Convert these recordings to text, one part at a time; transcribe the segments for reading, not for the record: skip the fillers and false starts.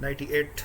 98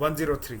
103।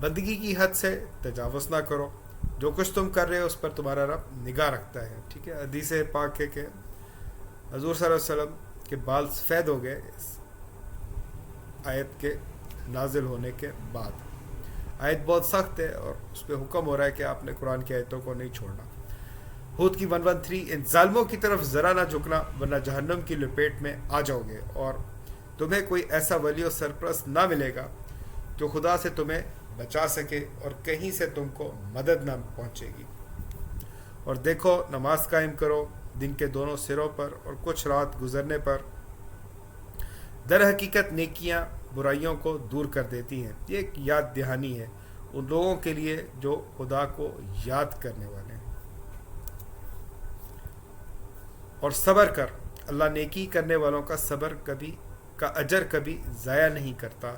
بندگی کی حد سے تجاوز نہ کرو. جو کچھ تم کر رہے ہو اس پر تمہارا رب نگاہ رکھتا ہے. ٹھیک ہے. حدیث پاک ہے کہ حضور صلی اللہ علیہ وسلم کے بال سفید ہو گئے اس آیت کے نازل ہونے کے بعد. آیت بہت سخت ہے اور اس پہ حکم ہو رہا ہے کہ آپ نے قرآن کی آیتوں کو نہیں چھوڑنا. ہود کی 113 ان ظالموں کی طرف ذرا نہ جھکنا ورنہ جہنم کی لپیٹ میں آ جاؤ گے اور تمہیں کوئی ایسا ولی و سرپرست نہ ملے گا جو خدا سے تمہیں بچا سکے اور کہیں سے تم کو مدد نہ پہنچے گی. اور دیکھو نماز قائم کرو دن کے دونوں سروں پر اور کچھ رات گزرنے پر در حقیقت نیکیاں برائیوں کو دور کر دیتی ہیں. یہ ایک یاد دہانی ہے ان لوگوں کے لیے جو خدا کو یاد کرنے والے ہیں. اور صبر کر اللہ نیکی کرنے والوں کا اجر کبھی ضائع نہیں کرتا.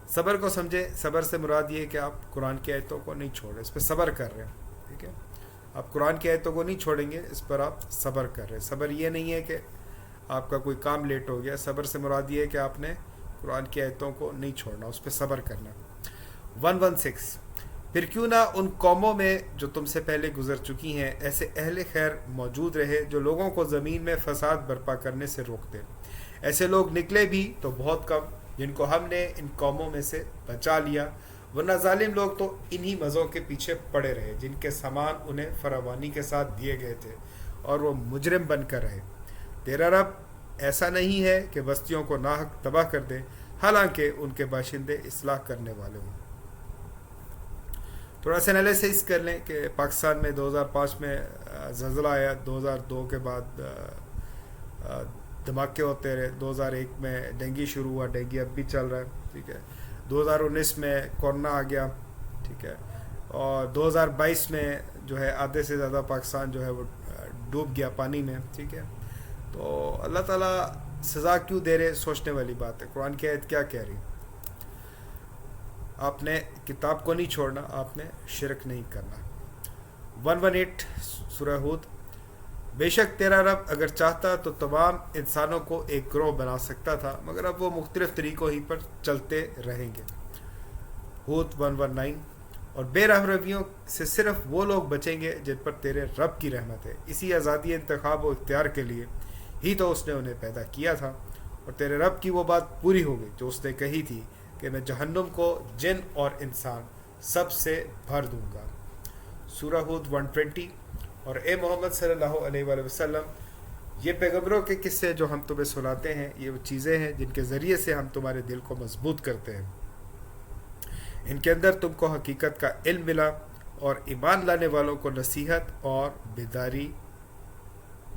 صبر کو سمجھے. صبر سے مراد یہ ہے کہ آپ قرآن کی آیتوں کو نہیں چھوڑ رہے اس پہ صبر کر رہے ہیں. ٹھیک ہے. آپ قرآن کی آیتوں کو نہیں چھوڑیں گے اس پر آپ صبر کر رہے ہیں. صبر یہ نہیں ہے کہ آپ کا کوئی کام لیٹ ہو گیا. صبر سے مراد یہ ہے کہ آپ نے قرآن کی آیتوں کو نہیں چھوڑنا اس پہ صبر کرنا. 116 پھر کیوں نہ ان قوموں میں جو تم سے پہلے گزر چکی ہیں ایسے اہل خیر موجود رہے جو لوگوں کو زمین میں فساد برپا کرنے سے روکتے. ایسے لوگ نکلے بھی تو بہت کم جن کو ہم نے ان قوموں میں سے بچا لیا ورنہ ظالم لوگ تو انہی مزوں کے پیچھے پڑے رہے جن کے سامان انہیں فراوانی کے ساتھ دیے گئے تھے اور وہ مجرم بن کر رہے. تیرا رب ایسا نہیں ہے کہ بستیوں کو ناحق تباہ کر دے حالانکہ ان کے باشندے اصلاح کرنے والے ہوں. تھوڑا سا انالیسس کر لیں کہ پاکستان میں 2005 میں زلزلہ آیا. 2002 کے بعد دھماکے ہوتے رہے. 2001 میں ڈینگی شروع ہوا. ڈینگی اب بھی چل رہا ہے. ٹھیک ہے. 2019 میں کورونا آ گیا. ٹھیک ہے. اور 2022 میں جو ہے آدھے سے زیادہ پاکستان جو ہے وہ ڈوب گیا پانی میں. ٹھیک ہے. تو اللہ تعالیٰ سزا کیوں دے رہے سوچنے والی بات ہے. قرآن کی آیت کیا کہہ رہی ہے. آپ نے کتاب کو نہیں چھوڑنا. آپ نے شرک نہیں کرنا. 118 سورہ ہود بے شک تیرا رب اگر چاہتا تو تمام انسانوں کو ایک گروہ بنا سکتا تھا مگر اب وہ مختلف طریقوں ہی پر چلتے رہیں گے. ہود 119 اور بے راہ رویوں سے صرف وہ لوگ بچیں گے جن پر تیرے رب کی رحمت ہے. اسی آزادی انتخاب و اختیار کے لیے ہی تو اس نے انہیں پیدا کیا تھا اور تیرے رب کی وہ بات پوری ہو گئی جو اس نے کہی تھی کہ میں جہنم کو جن اور انسان سب سے بھر دوں گا. سورہ ہود 120 اور اے محمد صلی اللہ علیہ وآلہ وسلم یہ پیغمبروں کے قصے جو ہم تمہیں سناتے ہیں یہ وہ چیزیں ہیں جن کے ذریعے سے ہم تمہارے دل کو مضبوط کرتے ہیں. ان کے اندر تم کو حقیقت کا علم ملا اور ایمان لانے والوں کو نصیحت اور بیداری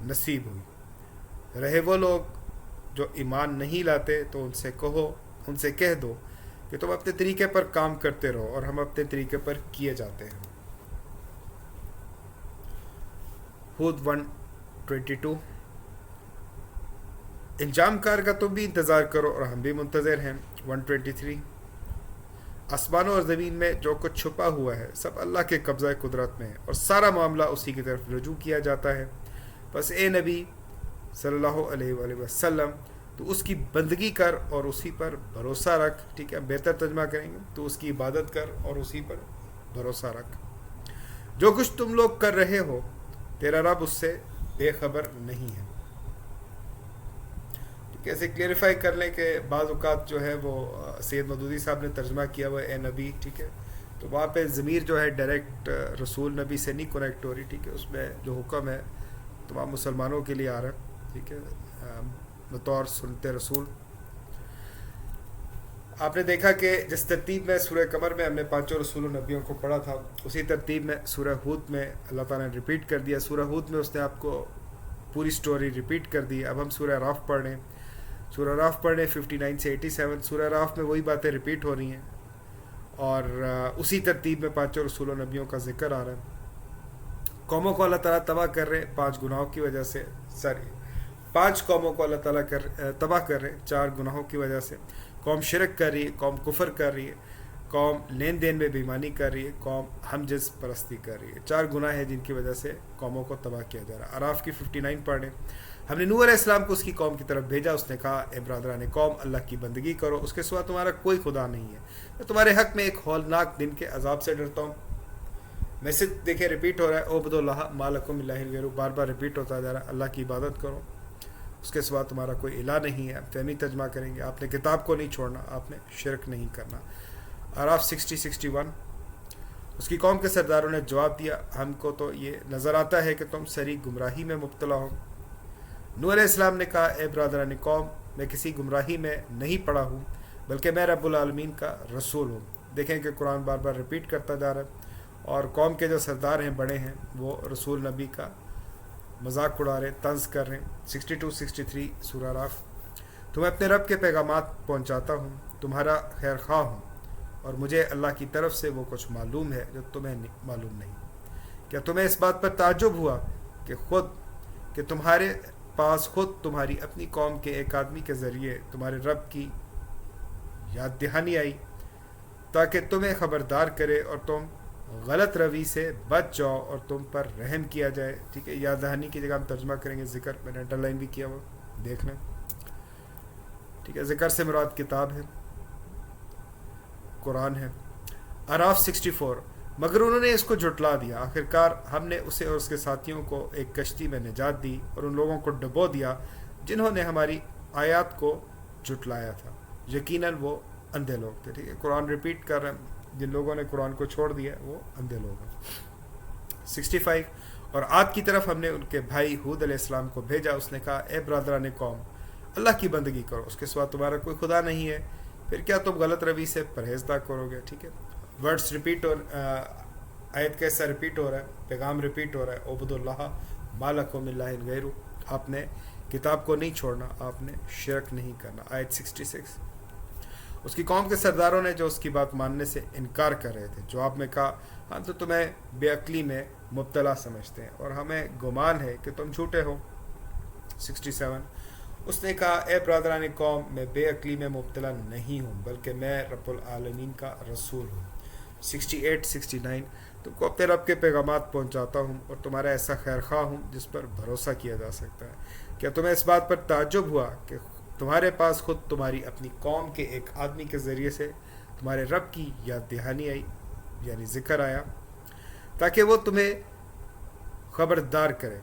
نصیب ہوئی. رہے وہ لوگ جو ایمان نہیں لاتے تو ان سے کہہ دو کہ تم اپنے طریقے پر کام کرتے رہو اور ہم اپنے طریقے پر کیے جاتے ہیں. ہود 122 انجام کار کا تم بھی انتظار کرو اور ہم بھی منتظر ہیں. 123 آسمانوں اور زمین میں جو کچھ چھپا ہوا ہے سب اللہ کے قبضہ قدرت میں ہے اور سارا معاملہ اسی کی طرف رجوع کیا جاتا ہے. بس اے نبی صلی اللہ علیہ وآلہ وسلم تو اس کی بندگی کر اور اسی پر بھروسہ رکھ. ٹھیک ہے. بہتر ترجمہ کریں گے تو اس کی عبادت کر اور اسی پر بھروسہ رکھ. جو کچھ تم لوگ کر رہے ہو تیرا رب اس سے بے خبر نہیں ہے. کیسے کلیریفائی کر لیں کہ بعض اوقات جو ہے وہ سید مودودی صاحب نے ترجمہ کیا ہوا اے نبی. ٹھیک ہے. تو وہاں پہ ضمیر جو ہے ڈائریکٹ رسول نبی سے نہیں کنیکٹ ہو رہی. ٹھیک ہے. اس میں جو حکم ہے تمام مسلمانوں کے لیے آ رہا ہے. ٹھیک ہے. بطور سنت رسول آپ نے دیکھا کہ جس ترتیب میں سورہ قمر میں ہم نے پانچوں رسول و نبیوں کو پڑھا تھا اسی ترتیب میں سورہ ہود میں اللہ تعالیٰ نے ریپیٹ کر دیا. سورہ ہود میں اس نے آپ کو پوری سٹوری ریپیٹ کر دی. اب ہم سورہ راف پڑھ رہے ہیں. سورہ راف پڑھ رہے ہیں 59 سے 87. سورہ راف میں وہی باتیں ریپیٹ ہو رہی ہیں اور اسی ترتیب میں پانچوں رسول و نبیوں کا ذکر آ رہا ہے. قوموں کو اللہ تعالیٰ تباہ کر رہے 5 گناہوں کی وجہ سے. 5 قوموں کو اللہ تعالیٰ تباہ کر رہے 4 گناہوں کی وجہ سے. قوم شرک کر رہی ہے, قوم کفر کر رہی ہے, قوم لین دین میں بےایمانی کر رہی ہے, قوم ہم جنس پرستی کر رہی ہے. 4 گناہ ہیں جن کی وجہ سے قوموں کو تباہ کیا جا رہا ہے. اعراف کی 59 پڑھیں. ہم نے نوح علیہ السلام کو اس کی قوم کی طرف بھیجا، اس نے کہا اے برادران قوم، اللہ کی بندگی کرو، اس کے سوا تمہارا کوئی خدا نہیں ہے، میں تمہارے حق میں ایک ہولناک دن کے عذاب سے ڈرتا ہوں۔ میسج دیکھیں ریپیٹ ہو رہا ہے، عبد اللہ ما لکم من الہ غیرہ، بار بار ریپیٹ ہوتا جا رہا ہے، اللہ کی عبادت کرو، اس کے سوا تمہارا کوئی الہ نہیں ہے۔ فہمی ترجمہ کریں گے، آپ نے کتاب کو نہیں چھوڑنا، آپ نے شرک نہیں کرنا۔ اعراف 60-61۔ اس کی قوم کے سرداروں نے جواب دیا، ہم کو تو یہ نظر آتا ہے کہ تم سری گمراہی میں مبتلا ہو۔ نوح علیہ السلام نے کہا اے برادران قوم، میں کسی گمراہی میں نہیں پڑا ہوں، بلکہ میں رب العالمین کا رسول ہوں۔ دیکھیں کہ قرآن بار بار ریپیٹ کرتا جا رہا ہے، اور قوم کے جو سردار ہیں، بڑے ہیں، وہ رسول نبی کا مذاق اڑا رہے، طنز کر رہے ہیں۔ 62-63 سورہ اعراف۔ تمہیں اپنے رب کے پیغامات پہنچاتا ہوں، تمہارا خیر خواہ ہوں، اور مجھے اللہ کی طرف سے وہ کچھ معلوم ہے جو تمہیں معلوم نہیں۔ کیا تمہیں اس بات پر تعجب ہوا کہ تمہارے پاس خود تمہاری اپنی قوم کے ایک آدمی کے ذریعے تمہارے رب کی یاد دہانی آئی تاکہ تمہیں خبردار کرے اور تم غلط روی سے بچ جاؤ اور تم پر رحم کیا جائے؟ ٹھیک ہے، یاد دہانی کی جگہ ہم ترجمہ کریں گے ذکر، میں نے انڈر لائن بھی کیا، وہ دیکھ لیں۔ ٹھیک ہے، ذکر سے مراد کتاب ہے، قرآن ہے۔ اعراف 64۔ مگر انہوں نے اس کو جھٹلا دیا، آخرکار ہم نے اسے اور اس کے ساتھیوں کو ایک کشتی میں نجات دی اور ان لوگوں کو ڈبو دیا جنہوں نے ہماری آیات کو جھٹلایا تھا، یقیناً وہ اندھے لوگ تھے۔ ٹھیک ہے، قرآن ریپیٹ کر رہے ہیں، جن لوگوں نے قرآن کو چھوڑ دیا وہ اندھے لوگ ہیں۔ 65۔ اور عاد کی طرف ہم نے ان کے بھائی ہود علیہ السلام کو بھیجا، اس نے کہا اے برادران قوم، اللہ کی بندگی کرو، اس کے سوا تمہارا کوئی خدا نہیں ہے، پھر کیا تم غلط روی سے پرہیزدار کرو گے؟ ٹھیک ہے، ورڈز ریپیٹ اور آیت کا حصہ ریپیٹ ہو رہا ہے، پیغام ریپیٹ ہو رہا ہے، عبد اللہ ما لکم من الہ غیرہ، آپ نے کتاب کو نہیں چھوڑنا، آپ نے شرک نہیں کرنا۔ آیت 66۔ اس کی قوم کے سرداروں نے جو اس کی بات ماننے سے انکار کر رہے تھے جواب میں کہا، ہم تو تمہیں بے عقلی میں مبتلا سمجھتے ہیں اور ہمیں گمان ہے کہ تم جھوٹے ہو۔ 67۔ اس نے کہا اے برادران قوم، میں بے عقلی میں مبتلا نہیں ہوں، بلکہ میں رب العالمین کا رسول ہوں۔ 68-69۔ تم کو اپنے رب کے پیغامات پہنچاتا ہوں اور تمہارا ایسا خیر خواہ ہوں جس پر بھروسہ کیا جا سکتا ہے۔ کیا تمہیں اس بات پر تعجب ہوا کہ تمہارے پاس خود تمہاری اپنی قوم کے ایک آدمی کے ذریعے سے تمہارے رب کی یاد دہانی آئی، یعنی ذکر آیا، تاکہ وہ تمہیں خبردار کرے؟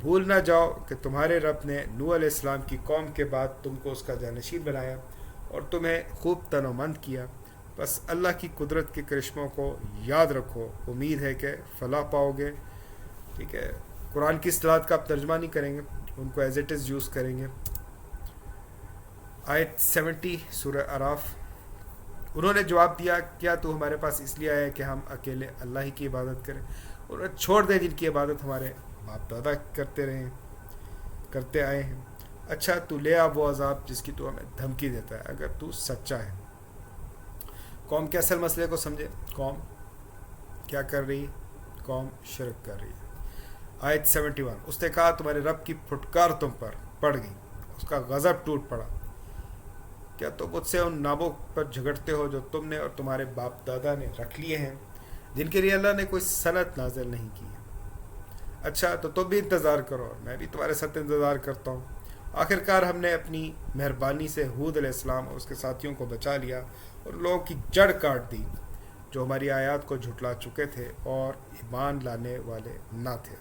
بھول نہ جاؤ کہ تمہارے رب نے نوح علیہ السلام کی قوم کے بعد تم کو اس کا جانشین بنایا اور تمہیں خوب تنومند کیا، بس اللہ کی قدرت کے کرشموں کو یاد رکھو، امید ہے کہ فلاح پاؤ گے۔ ٹھیک ہے، قرآن کی اصطلاحات کا آپ ترجمہ نہیں کریں گے، ان کو ایز اٹ از یوز کریں گے۔ آیت 70 سورہ اعراف۔ انہوں نے جواب دیا، کیا تو ہمارے پاس اس لیے آیا ہے کہ ہم اکیلے اللہ ہی کی عبادت کریں اور چھوڑ دیں جن کی عبادت ہمارے باپ دادا کرتے آئے ہیں؟ اچھا تو لے آ وہ عذاب جس کی تو ہمیں دھمکی دیتا ہے، اگر تو سچا ہے۔ قوم کے اصل مسئلے کو سمجھے، قوم کیا کر رہی ہے؟ قوم شرک کر رہی ہے۔ آیت 71۔ اس نے کہا تمہارے رب کی پھٹکار تم پر پڑ گئی، اس کا غضب ٹوٹ پڑا، کیا تم مجھ سے ان ناموں پر جھگڑتے ہو جو تم نے اور تمہارے باپ دادا نے رکھ لیے ہیں، جن کے لیے اللہ نے کوئی سند نازل نہیں کی ہے؟ اچھا تو تم بھی انتظار کرو اور میں بھی تمہارے ساتھ انتظار کرتا ہوں۔ آخرکار ہم نے اپنی مہربانی سے ہود علیہ السلام اور اس کے ساتھیوں کو بچا لیا اور لوگوں کی جڑ کاٹ دی جو ہماری آیات کو جھٹلا چکے تھے اور ایمان لانے والے نہ تھے۔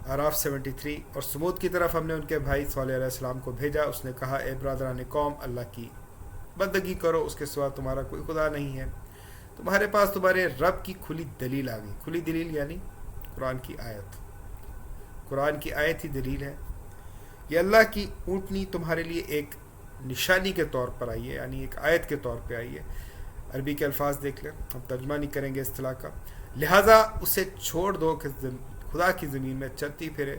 اعراف 73۔ اور سمود کی طرف ہم نے ان کے بھائی صالح علیہ السلام کو بھیجا، اس نے کہا اے برادران قوم، اللہ کی بندگی کرو، اس کے سوا تمہارا کوئی خدا نہیں ہے، تمہارے پاس تمہارے رب کی کھلی دلیل آ گئی۔ کھلی دلیل یعنی قرآن کی آیت، قرآن کی آیت ہی دلیل ہے۔ یہ اللہ کی اونٹنی تمہارے لیے ایک نشانی کے طور پر آئی ہے، یعنی ایک آیت کے طور پہ آئی ہے۔ عربی کے الفاظ دیکھ لیں، ہم ترجمہ نہیں کریں گے اصطلاح کا۔ لہٰذا اسے چھوڑ دو کہ خدا کی زمین میں چلتی پھرے،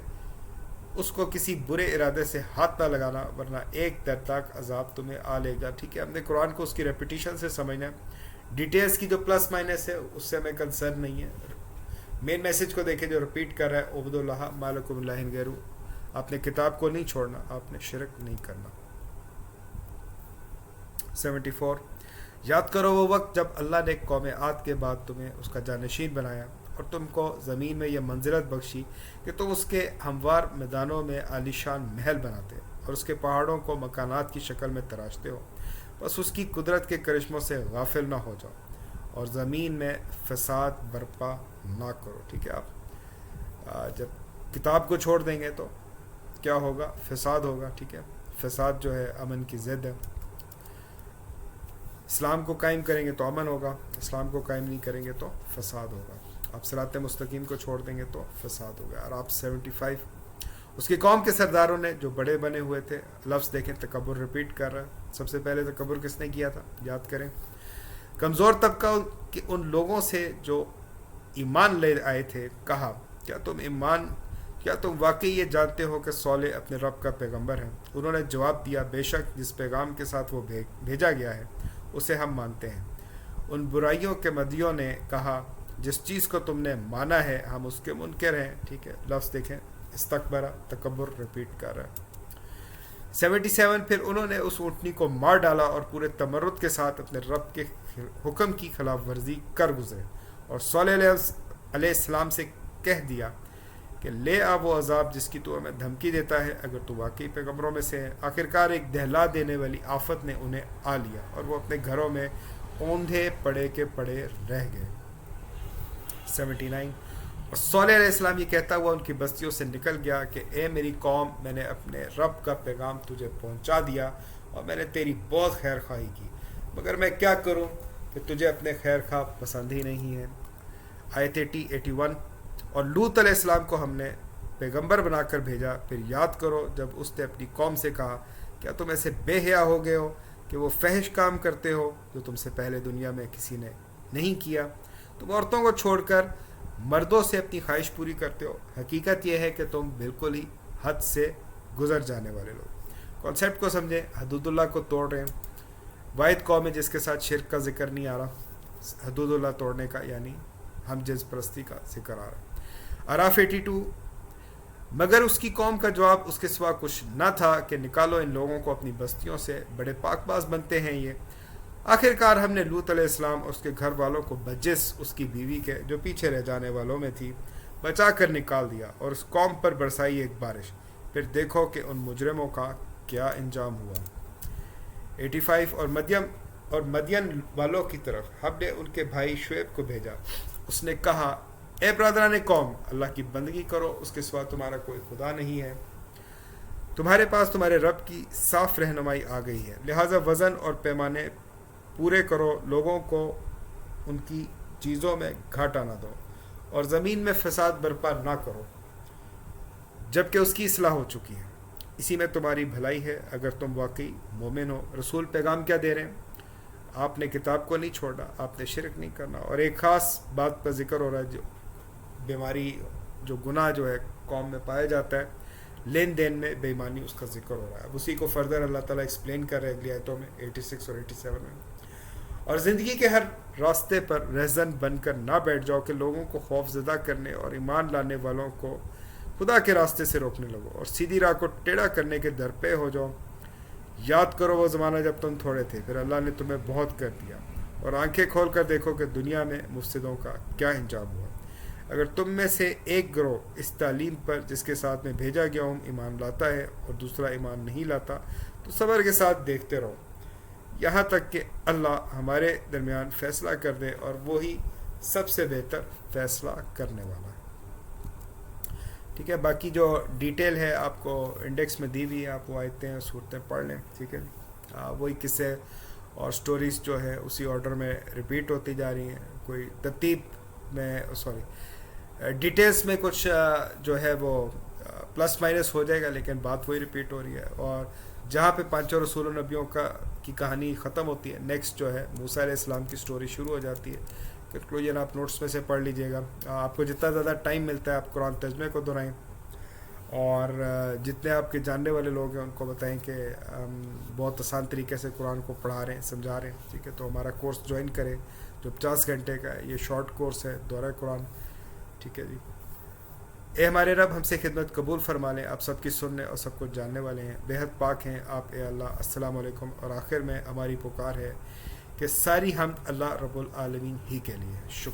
اس کو کسی برے ارادے سے ہاتھ نہ لگانا ورنہ ایک دردناک عذاب تمہیں آ لے گا۔ ٹھیک ہے، ہم نے قرآن کو اس کی ریپیٹیشن سے سمجھنا ہے، ڈیٹیلز کی جو پلس مائنس ہے اس سے ہمیں کنسرن نہیں ہے۔ مین میسج کو دیکھیں جو ریپیٹ کر رہا ہے، عبد اللہ ما لکم من الہ غیرہ، آپ نے کتاب کو نہیں چھوڑنا، آپ نے شرک نہیں کرنا۔ 74۔ یاد کرو وہ وقت جب اللہ نے قوم عاد کے بعد تمہیں اس کا جانشین بنایا اور تم کو زمین میں یہ منزلت بخشی کہ تم اس کے ہموار میدانوں میں عالیشان محل بناتے اور اس کے پہاڑوں کو مکانات کی شکل میں تراشتے ہو، بس اس کی قدرت کے کرشموں سے غافل نہ ہو جاؤ اور زمین میں فساد برپا نہ کرو. ٹھیک ہے، آپ جب کتاب کو چھوڑ دیں گے تو کیا ہوگا؟ فساد ہوگا. ٹھیک ہے، فساد جو ہے امن کی ضد ہے. اسلام کو قائم کریں گے تو امن ہوگا، اسلام کو قائم نہیں کریں گے تو فساد ہوگا. آپ صراط مستقیم کو چھوڑ دیں گے تو فساد ہوگا. اور آپ 75 اس کی قوم کے سرداروں نے جو بڑے بنے ہوئے تھے، لفظ دیکھیں تکبر ریپیٹ کر رہا ہے. سب سے پہلے تکبر کس نے کیا تھا؟ یاد کریں. کمزور طبقہ کے ان لوگوں سے جو ایمان لے آئے تھے کہا، کیا تم واقعی یہ جانتے ہو کہ صالح اپنے رب کا پیغمبر ہے؟ انہوں نے جواب دیا، بے شک جس پیغام کے ساتھ وہ بھیجا گیا ہے اسے ہم مانتے ہیں. ان برائیوں کے مدیوں نے کہا، جس چیز کو تم نے مانا ہے ہم اس کے منکر ہیں. ٹھیک ہے، لفظ دیکھیں استکبرہ، تکبر ریپیٹ کر رہا ہے. 77 پھر انہوں نے اس اونٹنی کو مار ڈالا اور پورے تمرد کے ساتھ اپنے رب کے حکم کی خلاف ورزی کر گزرے اور صالح علیہ السلام سے کہہ دیا کہ لے آ وہ عذاب جس کی تو ہمیں دھمکی دیتا ہے اگر تو واقعی پیغمبروں میں سے ہے. آخرکار ایک دہلا دینے والی آفت نے انہیں آ لیا اور وہ اپنے گھروں میں اوندھے پڑے کے پڑے رہ گئے. 79 اور صالح علیہ السلام یہ کہتا ہوا ان کی بستیوں سے نکل گیا کہ اے میری قوم، میں نے اپنے رب کا پیغام تجھے پہنچا دیا اور میں نے تیری بہت خیر خواہی کی، مگر میں کیا کروں کہ تجھے اپنے خیر خواہ پسند ہی نہیں ہے. آیت 81 اور لوط علیہ السلام کو ہم نے پیغمبر بنا کر بھیجا، پھر یاد کرو جب اس نے اپنی قوم سے کہا، کیا تم ایسے بے حیا ہو گئے ہو کہ وہ فحش کام کرتے ہو جو تم سے پہلے دنیا میں کسی نے نہیں کیا؟ تم عورتوں کو چھوڑ کر مردوں سے اپنی خواہش پوری کرتے ہو. حقیقت یہ ہے کہ تم بالکل ہی حد سے گزر جانے والے لوگ. کانسیپٹ کو سمجھیں، حدود اللہ کو توڑ رہے ہیں. واحد قوم ہے جس کے ساتھ شرک کا ذکر نہیں آ رہا، حدود اللہ توڑنے کا یعنی ہم جنس پرستی کا ذکر آ رہا ہے. اعراف 82 مگر اس کی قوم کا جواب اس کے سوا کچھ نہ تھا کہ نکالو ان لوگوں کو اپنی بستیوں سے، بڑے پاک باز بنتے ہیں یہ. آخرکار ہم نے لوط علیہ السلام اور اس کے گھر والوں کو بجس اس کی بیوی کے جو پیچھے رہ جانے والوں میں تھی بچا کر نکال دیا اور اس قوم پر برسائی ایک بارش. پھر دیکھو کہ ان مجرموں کا کیا انجام ہوا. 85 اور مدین والوں کی طرف ہم نے ان کے بھائی شعیب کو بھیجا. اس نے کہا، اے برادران قوم، اللہ کی بندگی کرو، اس کے سوا تمہارا کوئی خدا نہیں ہے. تمہارے پاس تمہارے رب کی صاف رہنمائی آ گئی ہے، لہٰذا وزن اور پیمانے پورے کرو، لوگوں کو ان کی چیزوں میں گھاٹا نہ دو اور زمین میں فساد برپا نہ کرو جبکہ اس کی اصلاح ہو چکی ہے. اسی میں تمہاری بھلائی ہے اگر تم واقعی مومن ہو. رسول پیغام کیا دے رہے ہیں؟ آپ نے کتاب کو نہیں چھوڑنا، آپ نے شرک نہیں کرنا، اور ایک خاص بات پر ذکر ہو رہا ہے، جو بیماری، جو گناہ جو ہے قوم میں پایا جاتا ہے، لین دین میں بے ایمانی، اس کا ذکر ہو رہا ہے. اسی کو فردر اللہ تعالیٰ ایکسپلین کر رہے ہیں اگلی آیتوں میں 86 اور 87 میں. اور زندگی کے ہر راستے پر رہزن بن کر نہ بیٹھ جاؤ کہ لوگوں کو خوف زدہ کرنے اور ایمان لانے والوں کو خدا کے راستے سے روکنے لگو اور سیدھی راہ کو ٹیڑھا کرنے کے درپے ہو جاؤ. یاد کرو وہ زمانہ جب تم تھوڑے تھے، پھر اللہ نے تمہیں بہت کر دیا، اور آنکھیں کھول کر دیکھو کہ دنیا میں مفسدوں کا کیا انجام ہوا. اگر تم میں سے ایک گروہ اس تعلیم پر جس کے ساتھ میں بھیجا گیا ہوں ایمان لاتا ہے اور دوسرا ایمان نہیں لاتا تو صبر کے ساتھ دیکھتے رہو یہاں تک کہ اللہ ہمارے درمیان فیصلہ کر دے، اور وہی سب سے بہتر فیصلہ کرنے والا ہے. ٹھیک ہے، باقی جو ڈیٹیل ہے آپ کو انڈیکس میں دی ہوئی ہے، آپ وہ آیتیں صورتیں پڑھ لیں. ٹھیک ہے، وہی قصے اور سٹوریز جو ہے اسی آرڈر میں ریپیٹ ہوتی جا رہی ہیں. کوئی ترتیب میں ڈیٹیلز میں کچھ جو ہے وہ پلس مائنس ہو جائے گا، لیکن بات وہی ریپیٹ ہو رہی ہے. اور جہاں پہ پانچوں رسول و نبیوں کی کہانی ختم ہوتی ہے، نیکسٹ جو ہے موسیٰ علیہ السلام کی سٹوری شروع ہو جاتی ہے. کنکلوژن آپ نوٹس میں سے پڑھ لیجئے گا. آپ کو جتنا زیادہ ٹائم ملتا ہے آپ قرآن ترجمے کو دہرائیں، اور جتنے آپ کے جاننے والے لوگ ہیں ان کو بتائیں کہ ہم بہت آسان طریقے سے قرآن کو پڑھا رہے ہیں، سمجھا رہے ہیں. ٹھیک ہے، تو ہمارا کورس جوائن کریں جو 50 گھنٹے کا ہے. یہ شارٹ کورس ہے دورہ قرآن. ٹھیک ہے جی. اے ہمارے رب، ہم سے خدمت قبول فرما لیں، آپ سب کی سننے اور سب کچھ جاننے والے ہیں، بے حد پاک ہیں آپ اے اللہ. السلام علیکم. اور آخر میں ہماری پکار ہے کہ ساری حمد اللہ رب العالمین ہی کے لیے. شکریہ.